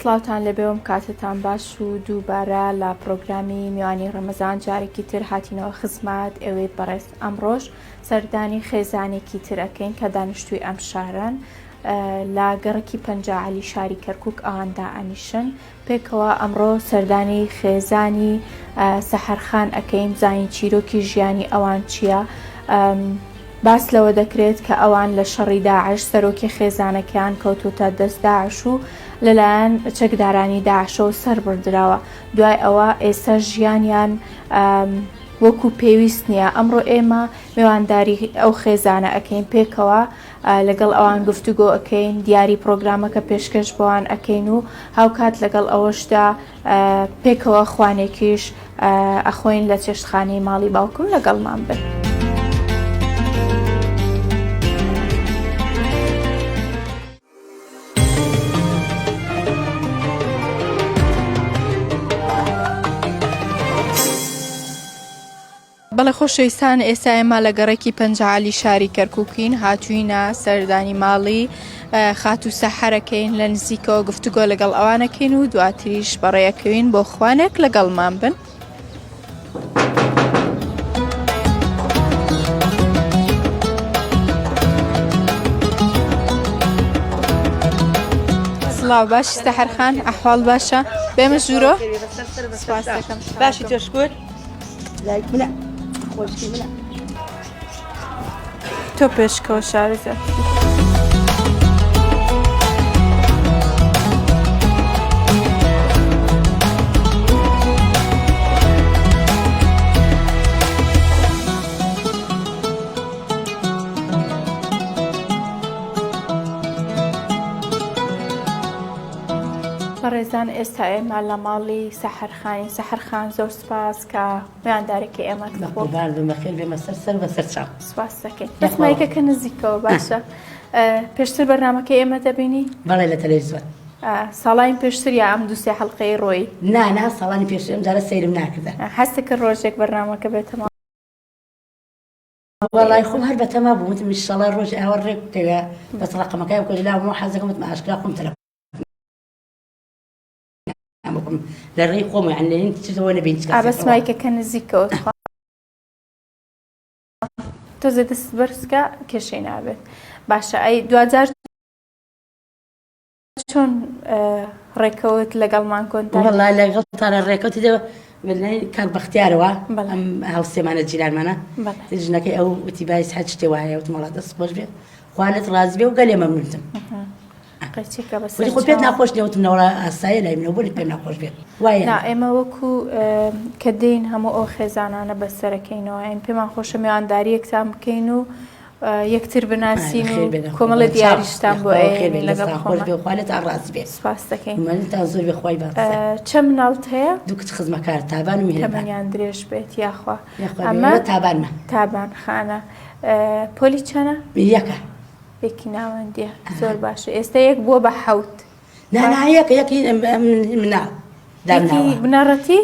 سڵاوتان لەبێوم کاتتان باش و دووبارە لە پرۆگرامی میوانی ڕەمەزان جارێکی تر هاتینەوە خزمات ئێوەی بەڕێز. ئەمڕۆژ سەردانی خێزانێکی تر ئەکەین کە دانیشتووی ئەم شارن لە گەڕێکی پەنجاعەلی شاری کەرکووک ئەواندا ئەنیشن. پێکەوە ئەمڕۆ سەردانی خێزانی سەحەرخان ئەکەین، زانین چیرۆکی ژیانی ئەوان چییە. باس لەوە دەکرێت کە ئەوان لە شەڕی داعش سەرۆکی خێزانەکەیان کەوتوتە دەست داعش و لەلایەن چەکدارانی داعشەوە سەر بردراوە. دوای ئەوە ئێستا ژیانیان وەکو پێویست نییە. ئەمڕۆ ئێمە میوانداری ئەو خێزانە ئەکەین، پێکەوە لەگەڵ ئەوان گفتوگۆ ئەەکەین، دیاری پرۆگرامەکە پێشکەش بۆوان ئەەکەین و هاوکات لەگەڵ ئەوەشدا پێکەوە خوانێکیش ئەخۆین لە چێشتخانەی ماڵی باوکم لەگەڵمان بن. بەڵێ خۆشەویستان، ئێستا ئێمە لە گەڕێکی پەنجاعەلی شاری کەرکووکین، هاتووینە سەردانی ماڵی خات و سەحەرەکەین، لە نزیکەوە گفتوگۆ لەگەڵ ئەوانەکەین و دواتریش بەڕێیەکەوین بۆ خوانێک لەگەڵمان بن. سڵاو، باشی سەحەرخان، ئەحواڵ باشە؟ بێمە ژوورۆ؟ باشی تۆشکوت منە خۆشکی منە تۆ پێشکەوە شارەزای ڕێزان. ئێستا ئێمە لە ماڵی سەحەرخانی. سەحەرخان زۆر سپاس کە میواندارێکی ئێمە بەخێر بێمە سەر بە سەر چاو سپاس دەکەین. دەسمایکەکە نزیکەوە باشە. پێشتر بەرنامەکە ئێمە دەبینی؟ بەڵێ لە تەلەڤیزۆن. ساڵاین پێشتر یا ئەم دووسێ حەڵقەی ڕۆی؟ نا ساڵانی پێشتر ئەم جارە سەیرم ناکردە. هەستێکە ڕۆژێک بەرنامەکە بێتەوە؟ وەڵای خۆم هەر بەتەما بوو، وتم ئینشەڵا ڕۆژ ئاوە ڕێک بکەوێ بەس ڕقەمەکەی بکەوێ لاوە حەزەکەم وتم ئاشکرا خۆم تەلەفۆن لە ڕێی خۆم یعنی چیزەوە نەبین. بەسمایکەکە نزیکەوە تۆزە دەست بەرزکە کێشەی نابێت. باشە. ئەی دوجار چۆن ڕێکەوت لەگەڵمان کۆنتاکت؟ وەڵای لەگەڵتانە ڕێکەوتی دەوە کاک بەختیارەوە ئەم هاوسێمانە جیرانمانە ژنەکەی ئەو وتی باعث حەج شتێ وایە وتم وەڵا دەست خۆش بێ، خوالت ڕازی بێ و گەلێ مەمنونتم. خۆ پێت ناخۆش نێوتم نەوەڵا ئاسایە لای منەوە بۆی پێم ناخۆش بێت وایە. ئێمە وەکو کە دێین هەموو ئەو خێزانانە بەسەرەکەینەوە، ئەین پێمان خۆشە میوانداری یەکتان بکەین و یەکتر بناسین و کۆمەڵە دیاریشتان بۆ لەگەڵ خۆش بێ خوالت ڕازی بێت. سپاس دەکەین. تا زۆر بێ خۆی باس. چەند مناڵت هەیە؟ دوو کچ خزمەکار تابان و میهرەبان. تەمەنیان درێژ بێت یاخوا ئەمە تابانمە. تابان خانە. پۆلی چەنە؟ یەکە. یەکی ناوەندیە. زۆر باشە. ئێستا یەک بووە بە حەوت. یەکی مناڵ بنەڕەتی؟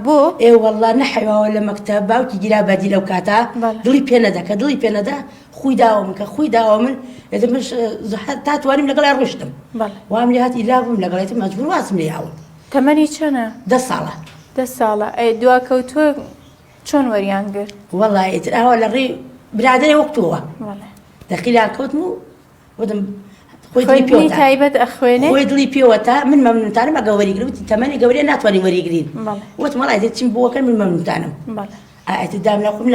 بۆ ئێ وەڵا نەحەیەوە لە مەکتەب باوکی گیرا بەدی لەو کاتە دڵی پێ نەدەکە دڵی پێ نەدا خوی داوە من کە خوی داوە من تا توانیم لەگەڵای ڕۆشتم وام لێ هاتی لا بووم لەگەڵێتی مەجبور وازم لێ هاوڵ. تەمەنی چەنە؟ 10 ساڵە. 10 ساڵە. ئەی دواکەوتووە چۆن وەریان گرت؟ وەڵا ئیتر ئاوا لە ڕێی برادەرێ وەکتووە دەخیلان کەوتم و وتم خۆی تایبەت ئەخوێنێ خۆی دڵی پێوەتە من مەمنونتانم ئەگە وەریگروتی تەمەنی گەورەیە ناتوانین وەریگرین وتم وەڵای دێت چیم بۆکەن من مەمنونتانم. ئەتر دامنا خۆم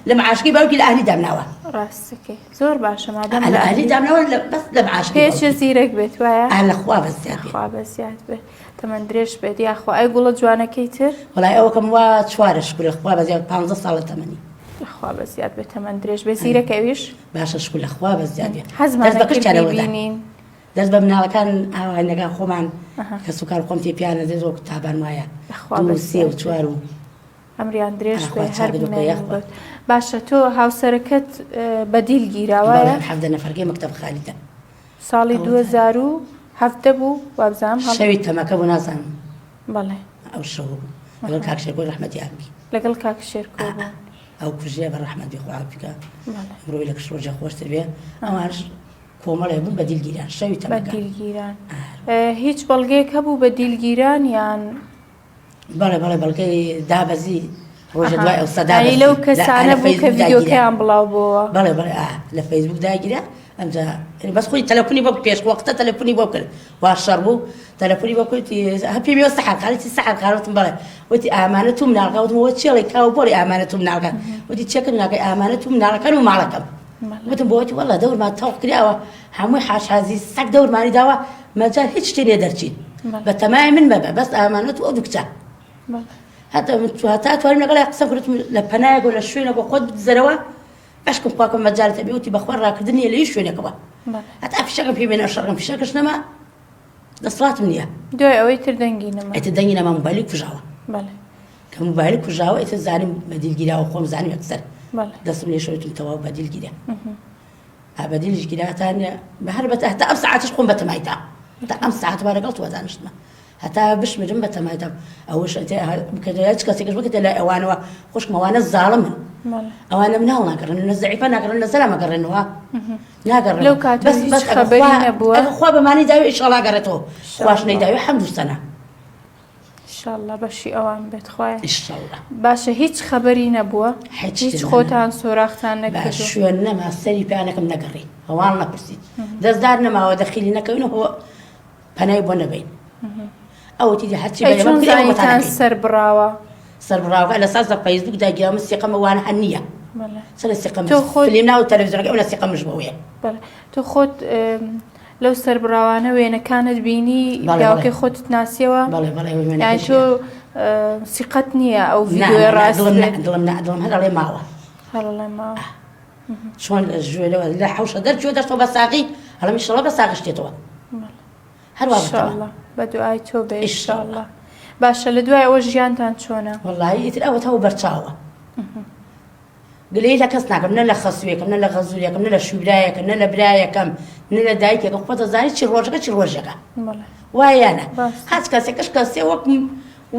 لە معاشقی باوکی لە ئاهلی دامناوە. ڕاستەکەی زۆر باشە مادام لە ئاهلی دامناوە بەس لە معاشقی پێچە زیرەک بێت وایە؟ لەخوا بەزیات خوا بەزیات بێت تەمەن درێژ بێت یاخوا ئەی گوڵە جوانەکەی تر؟ وەڵای ئەوەکەم وا 4 شکول لەخوا بەزیات 15 ساڵە تەمەنی. لەخوا بەزیات بێت تەمەن درێژ بێت زیرەکەویش؟ باشە شکول لەخوا بەزیات بێت. حەزمانەکەی ببینین. دەست بە مناڵەکان ئاوانەکان خۆمان کە سوکار خۆم تێ پیانە دێت وەکو تابان وایە 2 و 3 و 4 و ئەمریان درێژ هەر بێت. باشە تۆ هاوسەرەکەت بەدیل گیراوایە؟ 17 نەفەرگەی مەکتەب خالیدە. ساڵی 2007 بوو وابزانم شەوی تەمەکە بوو نازانم. بەڵێ ئەو شەو لەگەڵ کاک شێرکۆ ڕەحمەتی ئابی. لەگەڵ کاک شێرکۆ بوو. ئەو کوژێ بە ڕەحمەتی خوا بکە. مرۆی لە کشڕۆژە خۆشتر بێ ئەوانش کۆمەڵێ بوون بە دیلگیران شەوی بە تەمەکان دیلگیران هیچ بەڵگەیەک هەبوو بە دیلگیران یان بەڵێ بەڵگەی دابەزی ڕۆژە دوای ئەو سەدابەزی لەو کەسانە بوو کە ڤیدیۆکەیان بڵاو بووە بەڵێ لە فەیسبوک داگیرە ئەمجا بەس خۆی تەلەفۆنی بۆ پێش وەختە تەلەفۆنی بۆ کرد وا شەڕ بوو تەلەفۆنی بۆ کردی هەپی بێ سەحر قاڵێتی سەحر قاڵتم بەڵێ وتی ئامانە تو مناڵەکە وتم وە چێڵی کاو بۆڵی ئامانە تو مناڵەکە وتی چێکرد ناکەی ئامانە تو مناڵەکەن و ماڵەکەم وتم بۆ وتی وەڵا دەورمان تەوق کراوە هەمووی حاشازی سەگ دەورمانی داوە مەجال هیچ شتێ لێ دەرچین بە تەمای من بەبە بەس ئامانەت و ئەو دوو کچە هەتا توانیم لەگەڵای قسە کردم لە پەنایەک و لە شوێنێک بۆ خۆت بزەرەوە باشکم خواکەم مەجالتە بێ وتی بەخوا ڕاکردن نیە لە هیچ شوێنێکەوە هەتا فیشەکەم پێ بێنە شەڕگەم فیشەکەش نەما دەسڵاتم نییە دوای ئەوەی تر دەنگی نەما ئەیتر دەنگی نەما موبایلی کوژاوە کە موبایلی کوژاوە ئیتر زانیم بە دیلگیراوە خۆم زانیم یەکسەر دەستم لێ شەوتم تەواو بە دیلگیرە بە دیلش گیراتان بەهەر بە هەتا ئەم ساعتش خۆم بە تەمایدا هەتا ئەم ساعت وا لەگەڵ تۆ دانیشتمە هەتا بشمرم بە تەمایدام ئەوەش هیچ کەسێکش بکەێت لای ئەوانەوە خوشکمەوانە زاڵمن ئەوانە مناڵ ناگەڕن نە زەعیفە ناگەڕن لە زەلا مەگەڕێنەوە ناگەڕن لەو کاتە هیچ خەبەری نەبووە خوا بەمانی داوی ئیشەڵا گەڕێتەوە خوش نەیداوی حەمدو سەنە ئینشاءالله بەشی ئەوان بێت خوایە ئینشاءالله باشە هیچ خەبەری نەبووە هیچ خۆتان سۆراختان نەکرد شوێن نەما سەری پیانەکەم نەگەڕی هەواڵ نەپرسیت دەستدار نەماوە دەخیلی نەکەوینەوە پەنای بۆ نەبین ئەوە تیدی هەرچی بەیان سەر بڕاوە سەربڕاوەکە لە ساز فەیسبوک داگیرا سیقەمە وانە هەن نییە سەر سیقەم فیلم ناو تەلەڤیزیۆنەکە ئەو سیقەمش بەوەیە تۆ خۆت لەو سەربڕاوانە وێنەکانت بینی پیاوەکەی خۆتت ناسیەوە یان تۆ سیقەت نییە ئەو ڤیدیۆی ڕاست دڵم هەڵێ ماوە چۆن لە ژوێرەوە لە حەوشە دەرچوە دەستەوە بە ساقی هەڵەمی شەڵە بە ساقی شتێتەوە هەروە بە دوعای تۆ بێ ئینشاءالله باشە لە دوای ئەوە ژیانتان چۆنە وەڵڵاهی ئیتر ئەوە تەوە بەرچاوە گلەی لە کەس ناکەم نە لە خەسوویەکەم نە لە غەزووریەکەم نە لە شوورایەکەم نە لە برایەکەم نە لە دایکێکم خۆ دەزانی چی ڕۆژەکە چی ڕۆژێکە وایانە هەچ کەسێکەش کەسێ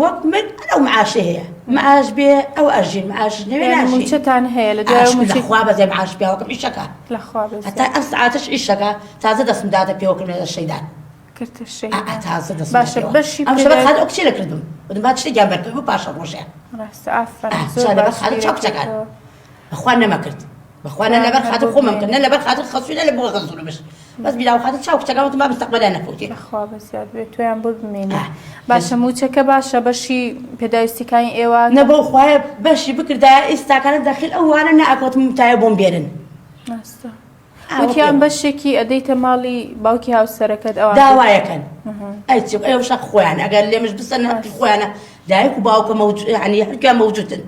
وەک من ئەو معاشە هەیە معاش بێ ئەو ئەژین معاش نەوێ موچەتان هەیە لە دوای خوا بەزێ معاش پیاوەکەم ئیشەکە هەتا ئەم سعاتش ئیشەکە تازە دەستم داتە پێوەکردن لە شەیدان تازە دەست باشە بەشی ئەم شەبە خات ئەو کچی لە کردم وتم با شتێکیان بەرکردم و پاشە ڕۆژێ چاکچەکان بەخوا نەمەکرد بەخوانە لەبەر خاتر خۆمم کرد نە لەبەر خاتر خەسووی نە لە بۆ غەزوورمش بەس بیراو خاتر چاوکچەکە وتم با مستەقبەلا نەفوتی بەخوا بەزیاد بێت تۆیان بۆ بمێنێ باشە موچەکە باشە بەشی پێداویستیەکانی ئێوە نە بۆ خوایە بەشی بکردایە ئێستاکانە داخل ئەوانە نەئەکەوتم تایە بۆم بێنن وتیان بەشێکی ئەدەیتە ماڵی باوکی هاوسەرەکەت ئەوە داوایەکەن ئەو شەق خۆیان ئەگەر لێمش بسەن خۆیانە دایک و باوکە ینی هەرکیان مەوجودن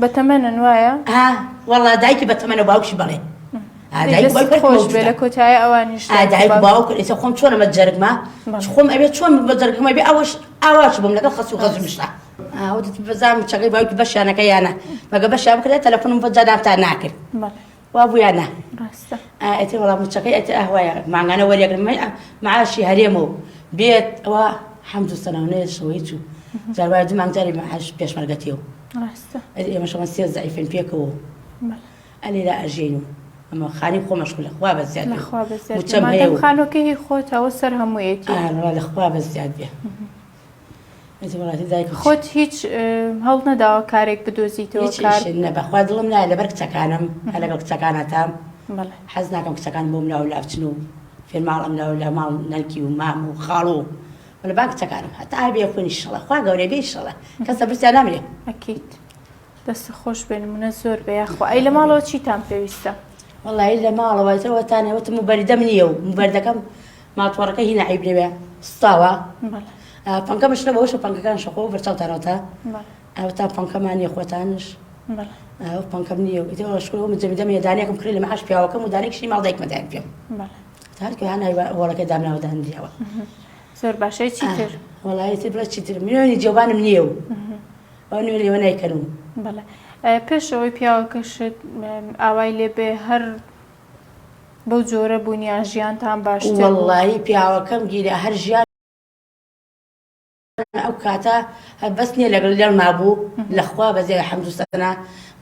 بەتەمەنن وایە وەڵا دایکی بەتەمەنە باوکشی بەڵێ خۆش بێ لە کۆتایە ئەوانیش دایک باوک ئێستا خۆم چۆنەمە جەرگمە خۆم ئەبێت چۆن بە جەرگمە بێ ئاواش بووم لەگەڵ خەسوو غەزوومشتا بەزانم چەکەی باوکی بەشیانەکە یانە مەگە بەشیان بکرێت تەلەفۆنم بۆ جادامتان ناکرد وا بوویانە ئەتێ وەڵام موچەکەی ئەتێ ئەهوایە ماگانە وەریەگرم معاشی هەرێمە و بێت ئەوە حەمدو سەناونەیە شەوەی چوو جاروایە دوو مانگجاری معاش پێشمەرگەتیەوە ئێمە شەوە سێ زەعیفین پێکەوە ئەلێ لا ئەژێن و ئەمە خانی خۆ مەشغولە خوا بەزیاد موچەم هەیە و خانۆکەی خۆتەوە سەر هەموویەتی لە خوا بەزیاد بێ خۆت هیچ هەڵ نەداوە کارێک بدۆزیتەوە بەخوا دڵم نایە لەبەر کچەکانم هە لەگەڵ کچەکانەتام حەز ناکەم کچەکان بۆم لاو لاچن و فێرماڵم لە ماڵ نەرکی و مام و خاڵ و لە با کچەکانم هەتا بێ خۆنی شەڵە خوا گەورەی بێ شەڵە کەسە برسیان نامرێ ئەکید دەست خۆش بێن منە زۆر بەیاخوا ئەی لە ماڵەوە چیتان پێویستە وەڵی لە ماڵەوەتەوەتانێ وتم موبەردەم نییە و موبەردەکەم ماتۆڕەکە هی نەعیب نەبێ سوستاوە پەنکەمش نەبەوەش و پەنکەکان شەخۆ بەرچاوتانەوەتە ئەوتا پەنکەمانی خۆتانش پەنکەم نییە و شکۆ جەمیدەم دانێکم کرد لە مەعاش پیاوەکەم و دانێکشی ماڵ دایکمەدایان پێم هەرکە هەنای وەڵەکەی دامناوەدان دیەوە زۆر باشەی چیتر وەڵایەتی بڵە چیتر میلیۆنی جێوانم نییە و ئەو نوێ لێوە نایکەن و پێشەوەی پیاوەکەشت ئاوای لێبێ هەر بەو جۆرە بوونیان ژیانتان باشتر وەڵڵاهی پیاوەکەم گیرە هەر ژیان ئەو کاتە بەس نییە لەگەڵ لێر مابوو لەخوا بەزێ حەمدو سەنا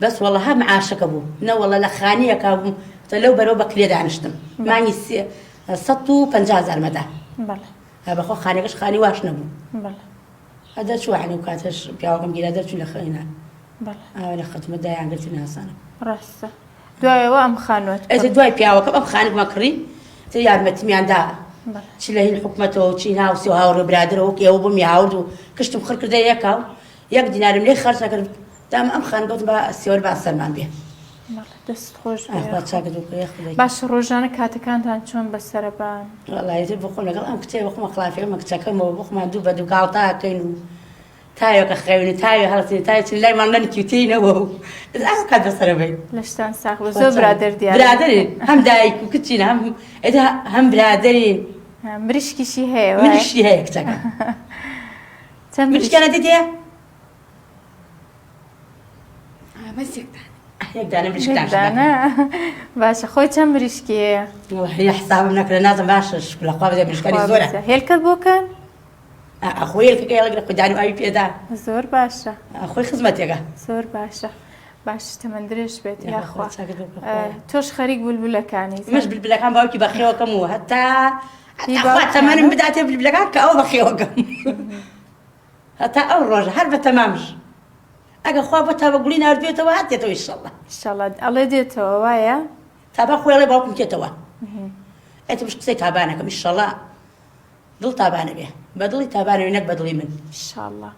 بەس وەڵە هەم عاشەکە بوو نەوەڵە لە خانیەکە بووم لەو بەرەو بە کرێ دانیشتم مانی 150,000 مەدا بەخۆ خانێکەش خانی واش نەبوو هەدە چوانی و کاتەش پیاوەکەم گیرا دەرچوو لە خەینا لە خەتمە دایانگرتی ناسانم ڕاستە دوایەوە ئەم خانوت دوای پیاوەکەم ئەم خانێکمە کڕی یارمەتیمیاندا چ لە هیل حکومەتەوە چی ناوسی و هاوڕێ برادرەوە ئێوە بووم یاود و کشتم خڕ کردە یەکاو یەک دینارم لێ خەرج نەکرد دام ئەم خانگەوتم بە سێوەر با سەرمان بێ دەست خۆش باش ڕۆژانە کاتەکانتان چۆن بەسەربان وڵایەتی بخۆم لەگەڵ ئەم کچێ بخۆمە خلافێمە کچەکەمەوە بخۆمان دوو بە دوو گاڵتاکەین و تایۆکە خەوێنی تاوی هەڵستی تاوی لایمان نەنیکیوتینەوە و کات بەسەرەبین لە شتان ساخ زۆر برادر دیار برادرین هەم دایک و کچین هەم برادرین مریشکیشی هەیە مریشکی هەیە کچەکە مریشکانە دیتێ یەکدانە مریشکدانە باشە خۆی چەند مریشکی هەیە هەیە حسابم نەکرێ نازم باشە لەخوا بەدە مریشکانی زۆرە هێلکەت بۆکەن ئەخۆی هێلکەکە هێڵەگرە خوددانی ئاوی پێدا زۆر باشە خۆی خزمەتێکە زۆر باشە باش تەمەند درێژ بێت یاخوا تۆش خەریک بولبولەکانی مش بولبولەکان باوکی بەخێوەکەم و هەتا تەمەنم بداتێ بولبولەکان کە ئەو بەخێوەکەم هەتا ئەو ڕۆژە هەر بە تەمامش ئەگە خوا بۆ تا بەگوڵی ناردوێتەوە هاتێتەوە ئینشەڵڵا ئینشەڵڵا ئەڵێ دێتەوە وایە تابا خۆڵێ باوکم کێتەوە ئێتمش قسەی تابانەکەم ئینشەڵڵا دڵ تابانە بێ بە دڵی تابانەوێ نەک بە دڵی من ئینشەڵڵا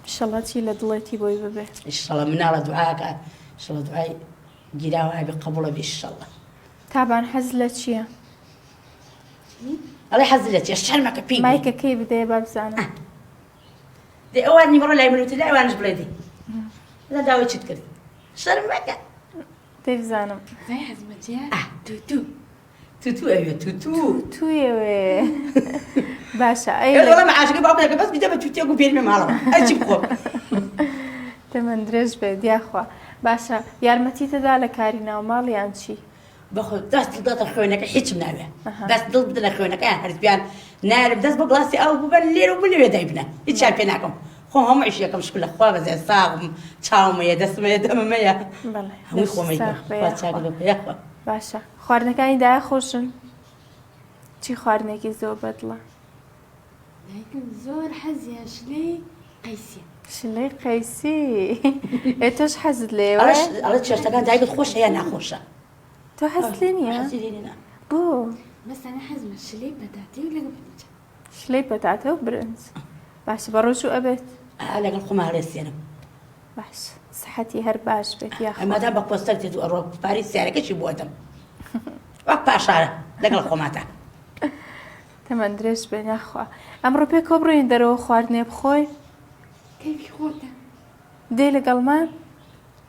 ئینشەڵڵا چی لە دڵێتی بۆی ببێ ئینشەڵڵا مناڵە دوعاکە ئینشەڵڵا دوعای گیراوە بێ قبوڵە بێ ئینشەڵڵا تابان حەز لە چییە ئەڵێ حەز لە چییە شەرمەکە پێی مایکەکەی بدەیە با بزانم دێ ئەوانی بڕۆ لای منوتی لای ئەوانش بڵێ دێ لە داوای چیت کرد شەرمەکە دەی بزانم توتو ئەوێ توێوێ باشە ئەوڵە مەعاشەکە باوکەکە بەس بیدە بە توتێک و بێنمێ ماڵەوە ئەچی بخۆم تەمەند درێژ بێت یاخوا باشە یارمەتیتەدا لە کاری ناوماڵیان چی بەخۆ دەست دڵداتە خوێنەکە هیچم ناوێ دەست دڵ بدە لە خوێنەکەیان هەرزبیان نارم دەست بۆ گڵاسی ئاو ببەن لێرە و بلێ دای بنە هیچیان پێ ناکەم خۆ هەموو عیشیەکەم شکل لە خوا بەزێ ساغم چاومەیە دەستمەیە دەمەمەیە هەمووی خۆمەی یاخوا باشە خواردنەکانی دایە خۆشن چی خواردنێکی زۆر بەدڵە زۆر حەزیە شلەی قەیسی شلەی قەیسی ئێتۆش حەزت لێوە ئەڵێ چێشتەکان دایکت خۆشە یا ناخۆشە تۆ حەزت لێ نییە بۆ مەسانە حەزمە شلەی پەتاتی و لەگەڵ بنجە شلەی پەتاتە و برنج باشە بە ڕۆژ و ئەبێت لەگەڵ خۆم هەڵێسێنم باش سەحەتی هەر باش بێت یاخوا ئەمەدا بە پۆستەر تێت و ئەڕۆ پاری سیارەکەشی بۆدەم وەک پاشارە لەگەڵ خۆماتە تەمەند درێژ بێ یاخوا ئەمڕۆ پێ کۆبڕۆین دەرەوە خواردنێ بخۆی کەیفی خۆتە دێ لەگەڵمان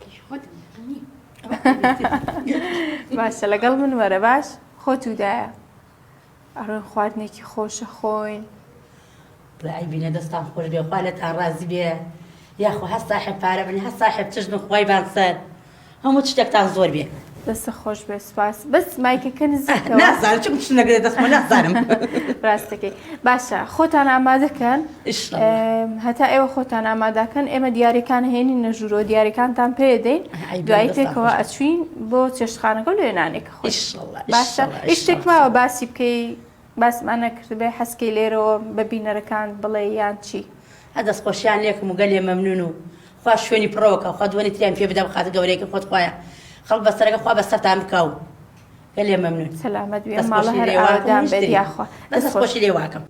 کەیفی خۆتم نەقەنی باشە لەگەڵ من وەرە باش خۆت ودایە ئەڕۆین خواردنێکی خۆشە خۆین برای بینە دەستان خۆش بێ خوا لەتان ڕازی بێ یاخوا هەست ساحب پارە بنی هەست ساحب چژن خوای بانسەر هەموو شتێکتان زۆر بێ دەستە خۆش بێ سپاس بەس مایکەکە نزیکەوە نازانم چ شت نەگرێت دەستمە نازانم ڕاستەکەی باشە خۆتان ئامادەکەن هەتا ئێوە خۆتان ئامادەکەن ئێمە دیارەکان هێنی نەژوورۆ دیارەکانتان پێدەین دوایی تێکەوە ئەچوین بۆ چێشتخانەکە و لێنانێکە خۆش باشە شتێک ماوە باسی بکەی باسمان نەکرد بێ حەسکەی لێرەوە بە بینەرەکان بڵێ یان چی هەدەست خۆشیان لێکم و گەلێ مەمنون و خوا شوێنی پڕەوەکە خوا دوێنی تریان پێ بدە بخاتە گەورەیەکە خۆت خوایە خەڵک بەسەرەکە خوا بەسەرتان بکاو گەلێ مەمنون سەلامەت بێ ماڵە هەر ئاوادان بێت یاخوا دەست خۆشی لێ واکەم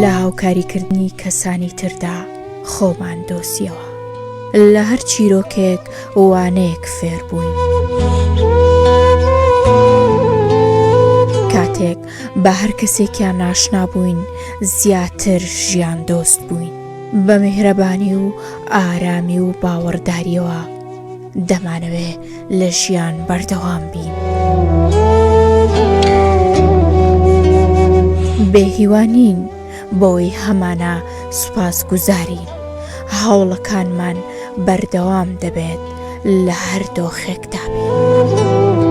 لە هاوکاریکردنی کەسانی تردا خۆمان دۆسیەوە لە هەر چیرۆکێک وانەیەک فێر بووین کاتێک بە هەر کەسێکیان ناشنا بووین زیاتر ژیان دۆست بووین بە میهرەبانی و ئارامی و باوەڕداریەوە دەمانەوێ لە ژیان بەردەوام بین بێهیوانین بۆی هەمانە سوپاسگوزارین هەوڵەکانمان بەردەوام دەبێت لە هەر دۆخێکدا بێت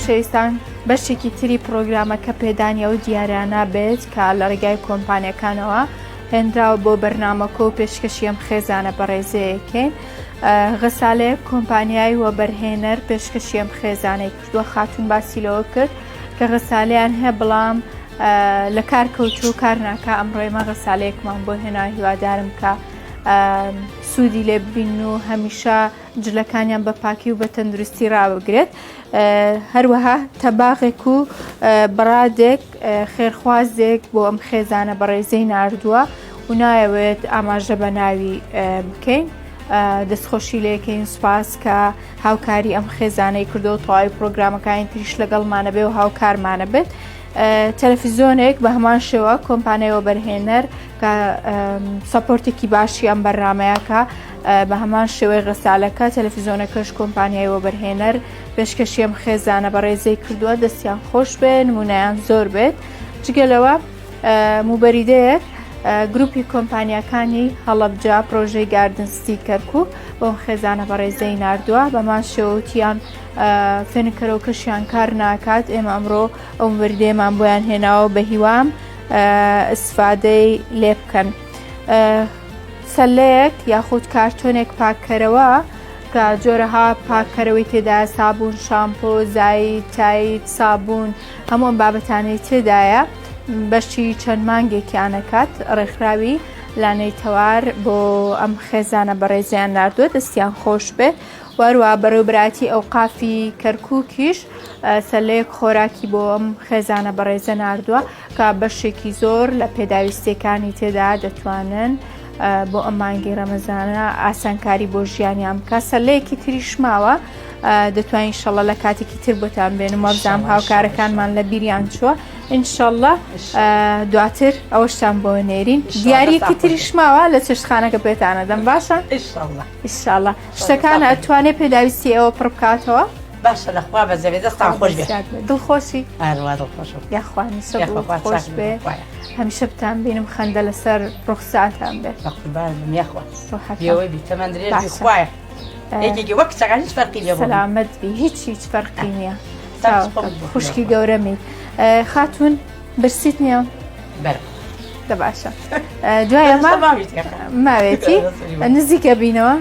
خۆشەویستان بەشێکی تری پرۆگرامەکە پێدانیە و دیارانە بێت کە لە ڕێگای کۆمپانیەکانەوە هێنراوە بۆ بەرنامەکە و پێشکەشی ئەم خێزانە بەڕێزەیەکەین. غەسالەیە کۆمپانیای وەبەرهێنەر پێشکەشی ئەم خێزانەی کردووە، خاتون باسی لەوە کرد کە غەسالەیان هەیە بەڵام لە کار کەوتو و کار ناکە. ئەمڕۆ ئێمە غەسالەیەکمان بۆ هێنا، هیوادارم کە سوودی لێ ببین و هەمیشە جلەکانیان بە پاکی و بە تەندروستی ڕابگرێت. هەروەها تەباغێک و بڕادێک خێرخوازێک بۆ ئەم خێزانە بەڕێزەی ناردووە و نایەوێت ئاماژە بە ناوی بکەین. دەستخۆشی لێکەین، سوپاس کە هاوکاری ئەم خێزانەی کردو و تەواوی پرۆگرامەکانی تریش لەگەڵمانە بێ و هاوکارمانە بێت. تەلەڤیزۆنێک بە هەمان شێوە کۆمپانیای وەبەرهێنەر کە سەپۆرتێکی باشی ئەم بەرنامەیەکە بە هەمان شێوەی غەسالەکە تەلەڤیزۆنەکەش کۆمپانیای وەبەرهێنەر پێشکەشی ئەم خێزانە بەڕێزەی کردووە، دەستیان خۆش بێ، نمونەیان زۆر بێت. جگەلەوە موبەریدەیەک گروپی کۆمپانیەکانی هەڵەبجا پرۆژەی گاردنستی کەرکووک بۆم خێزانە بەڕێزەی ناردووە، بەمان شێوەوتیان فێنکەرەوە کەشیان کار ناکات. ئێمە ئەمڕۆ ئەو وردێمان بۆیان هێناوە بە هیوام ئستفادەی لێ بکەن. سەلەیەک یاخود کارتۆنێک پاککەرەوە کە جۆرەها پاککەرەوەی تێدا سابوون، شامپۆ، زایت، تایت، سابوون، هەموو ئەم بابەتانەی تێدایە بەشی چەند مانگێکیانەکات ڕێکخراوی لانەی تەوار بۆ ئەم خێزانە بەڕێزیان ناردووە، دەستیان خۆش بێت. وەروە بەڕێوەبراتی ئەوقافی کەرکووکیش سەلەیەک خۆراکی بۆ ئەم خێزانە بەڕێزە ناردووە کە بەشێکی زۆر لە پێداویستەکانی تێدا دەتوانن بۆ ئەم مانگی ڕەمەزانە ئاسانکاری بۆ ژیانیان بکە. سەلەیەکی تریش ماوە، دەتوانین ئینشەڵڵا لە کاتێکی تر بۆتان بێنم، وەبزانم هاوکارەکانمان لە بیریان چووە. ئینشەڵڵا دواتر ئەوەشتان بۆ نێرین. دیارەکی تریش ماوە لە چێشتخانەکە پێتانە دەم، باشە؟ ئینشەڵڵا شتەکانە ئەتوانێت پێداویستی ئەوە پڕ بکاتەوە. باشە لەخوا بە زەوێ دەستان خۆش بێت، دڵخۆشی دڵخۆش یاخوانی خۆش بێ، هەمیشە بتان بینم خەندە لەسەر ڕوخساتان بێت. یاخوایەوەی بیتەمەند درێژی خوایە یەکێکی وەک چەقان هیچ فەرقی لێ سەلامەت بی، هیچ فەرقی نییە. خوشکی گەورەمی خاتون برسیت نییە دە باشە. دوای ئەمە ماوێتی نزیکە بینەوە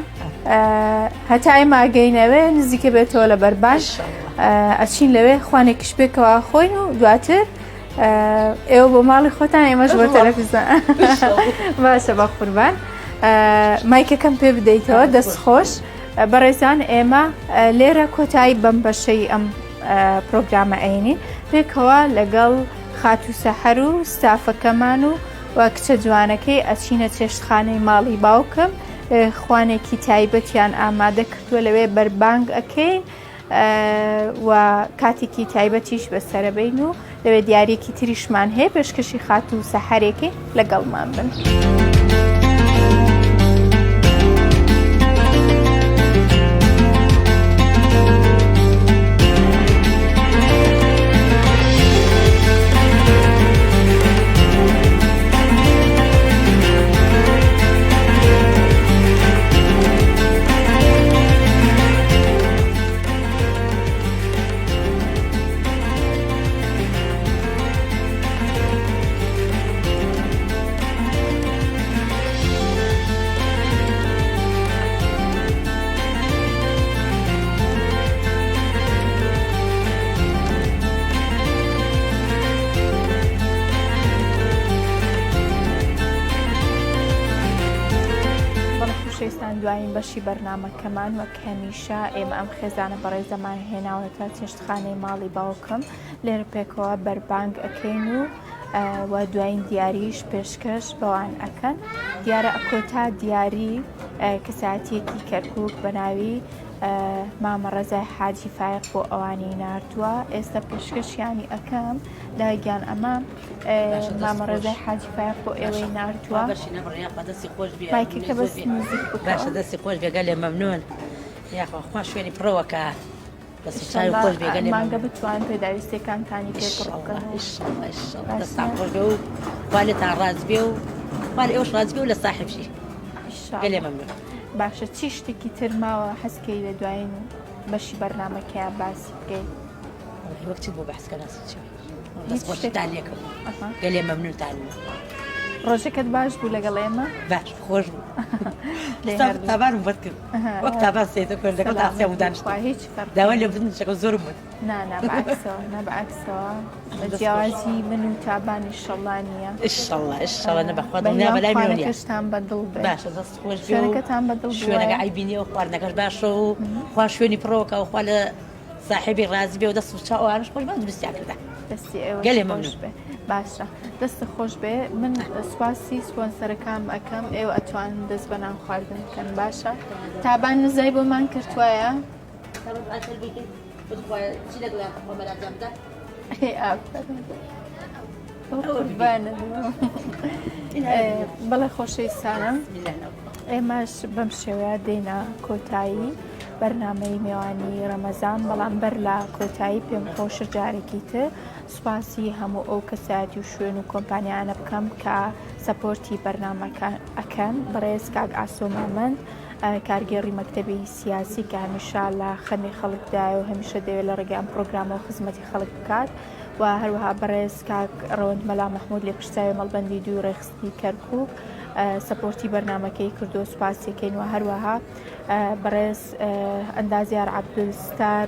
هەتا ئێمە ئاگەینەوێ نزیکە بێتەوە لە بەربان ئەچین لەوێ خوانێکیش پێکەوە خۆین و دواتر ئێوە بۆ ماڵی خۆتان، ئێمەش بۆ تەلەڤیزۆن. باشە بە قوربان. مایکەکەم پێ بدەیتەوە، دەست خۆش. بەڕێزان ئێمە لێرە کۆتایی بەم بەشەی ئەم پرۆگرامە ئەینی پێکەوە لەگەڵ خاتو سەحەر و ستافەکەمان و کچە جوانەکەی ئەچینە چێشتخانەی ماڵی باوکم. خوانێکی تایبەتیان ئامادە کردووە لەوێ بەربانگ ئەکەین و کاتێکی تایبەتیش بەسەرەبین و لەوێ دیارێکی تریشمان هەیە پێشکەشی خاتو سەحەرێکی لەگەڵمان بن. دوایین بەشی بەرنامەکەمان وەک هەمیشە ئێمە ئەم خێزانە بەڕێزەمان هێناوەتە چێشتخانەی ماڵی باوکم. لێرە پێکەوە بەربانگ ئەکەین و دوایین دیاریش پێشکەش بەوان ئەکەن. دیارە ئەکۆتا دیاری کەساتیەکی کەرکووک بە ناوی مامە ڕەزای حاجی فایق بۆ ئەوانی ناردووە. ئێستا پێشکەشیانی ئەەکەم داگیان ئەمە مامە ڕێزای حاجی فایق بۆ ئێوەی ناردووە. مایکەکە بەس موزیک باشە، دەستی خۆش بێگە لێ مەمنون. یاخوا شوێنی پڕەوەکە دەستی خۆش بێگە لێ مانگە بتوان پێداویستەکانتانی پێکڕ بکەن. دەستان خۆش بێ و خوالتان ڕاز بێ و خوال ئێوەش ڕاز بێ و لە ساحبشی گەلێ مەمنون. باشە چی شتێکی تر ماوە حەزکەی لە دوایین بەشی بەرنامەکەیان باسی بکەین؟ وقت بۆ بەحس کە ناسیچ هیچ دەست خۆش شتێک- تانیەکەم ئەها. گەلێ مەمنونتان ڕۆژەکەت باش بوو لەگەڵ ئێمە باش خۆش بوو لێ ستا هەردوو. تابانم بەد کرد وەک تابان سێتە کوردەکە تاسیەم دانیشت خوا هیچ فەرق داوای لێ بدنشەکە زۆرم بوو نا بەعکسەوە نا بەعکسەوە جیاوازی من و تابانی شەڵا نییە ئشەڵڵا ئشەڵە نەبەخوا دڵنیا بەلای میێنە خوانەکەشتان بەدڵ بێ باشە دەست خۆش بێ و شوێنەکەتان بەدڵ شوێنەکە ئایبینی و خواردنەکەش باشە و خوا شوێنی پڕۆکە و خوا لە صاحبی ڕازی بێ و دەست و چاوانش خۆش بە دروستیا کردە دەستی ئێوە گەلێ خۆش مەمنون. بێ باشە دەستە خۆش بێ من سواسی سپۆنسەرەکان ئەەکەم ئێوە ئەتوانن دەست بە نان خواردن بکەن باشە تابان نزای بۆمان کردوایە بەڵێ خۆشەی سانم ئێمەش بەم شێوەیە دێنە کۆتایی بەرنامەی میوانی ڕەمەزان بەڵام بەر لە کۆتایی پێم خۆشە جارێکی تر سوپاسی هەموو ئەو کەساتی و شوێن و کۆمپانیانە بکەم کە سەپۆرتی بەرنامەکان ئەکەن بەڕێز کاک ئاسۆمامەند کارگێڕی مەکتەبی سیاسی کە هەمیشە لە خەمی خەڵکدایە و هەمیشە دەوێت لە ڕێگەم پرۆگرامە و خزمەتی خەڵک بکات و هەروەها بەڕێز کاک ڕەوەند مەلا مەحموود لێ پشتاوی مەڵبەندی دوو ڕێخستنی کەرکووک سەپۆرتی بەرنامەکەی کردو و سوپاسیەکەین و هەروەها بەڕێز ئەندازیار عەبدولستار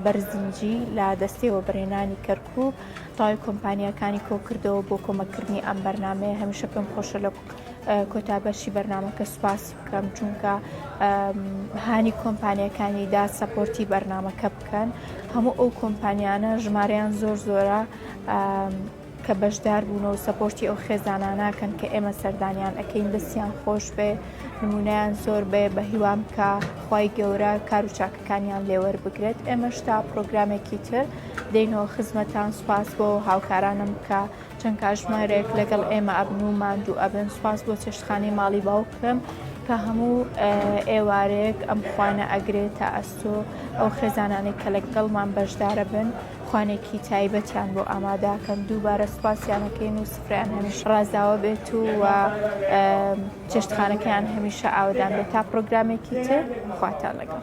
بەرزنجی لە دەستەوە بەرهێنانی کەرکووک تاوی کۆمپانیەکانی کۆ کردەوە بۆ کۆمەکردنی ئەم بەرنامەیە هەمیشە پێم خۆشە لە کۆتابەشی بەرنامەکە سوپاسی بکەم چونکە هانی کۆمپانیەکانیدا سەپۆرتی بەرنامەکە بکەن هەموو ئەو کۆمپانیانە ژمارەیان زۆر زۆرە کە بەشدار بوونەوە و سەپۆرتی ئەو خێزاناناکەن کە ئێمە سەردانیان ئەەکەین دەستیان خۆش بێ نمونەیان زۆر بێ بە هیوام کە خوای گەورە کار و چاکەکانیان لێوەربگرێت ئێمەش تا پرۆگرامێکی تر دێنەوە خزمەتان سوپاس بۆ هاوکارانم کە چەند کاژمارێک لەگەڵ ئێمە ئەبن و ماندوو ئەبن سوپاس بۆ چێشتخانەی ماڵی باوکم کە هەموو ئێوارێک ئەم خوانە ئەگرێت تا ئەستۆ ئەو خێزانانی کە لەگەڵمان بەشدارە بن خوانێکی تایبەتیان بۆ ئاماداکەن دووبارە سوپاسیانەکەین و سفریان هەمیش ڕازاوە بێت و چێشتخانەکەیان هەمیشە ئاودان بێت تا پرۆگرامێکی تر خواتان لەگەڵ.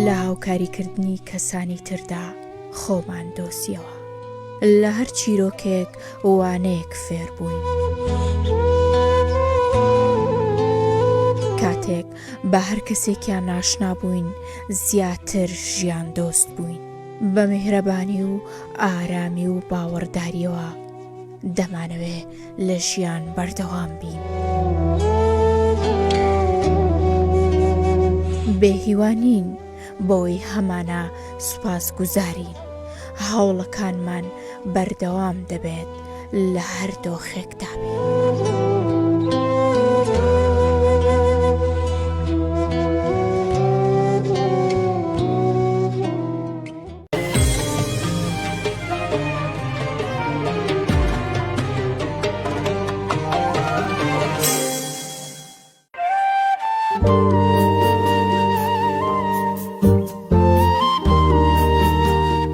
لە هاوکاریکردنی کەسانی تردا خۆمان دۆسیەوە لە هەر چیرۆکێک وانەیەک فێر بووین کاتێک بە هەر کەسێکیان ناشنا بووین زیاتر ژیان دۆست بووین بە میهرەبانی و ئارامی و باوەڕداریەوە دەمانەوێ لە ژیان بەردەوام بین بێهیوانین بۆی هەمانە سوپاس گوزارین هەوڵەکانمان بەردەوام دەبێت لە هەر دۆخێکدا بین.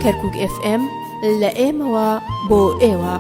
کەرکووک FM لە ئێمەوە بۆ ئێوە.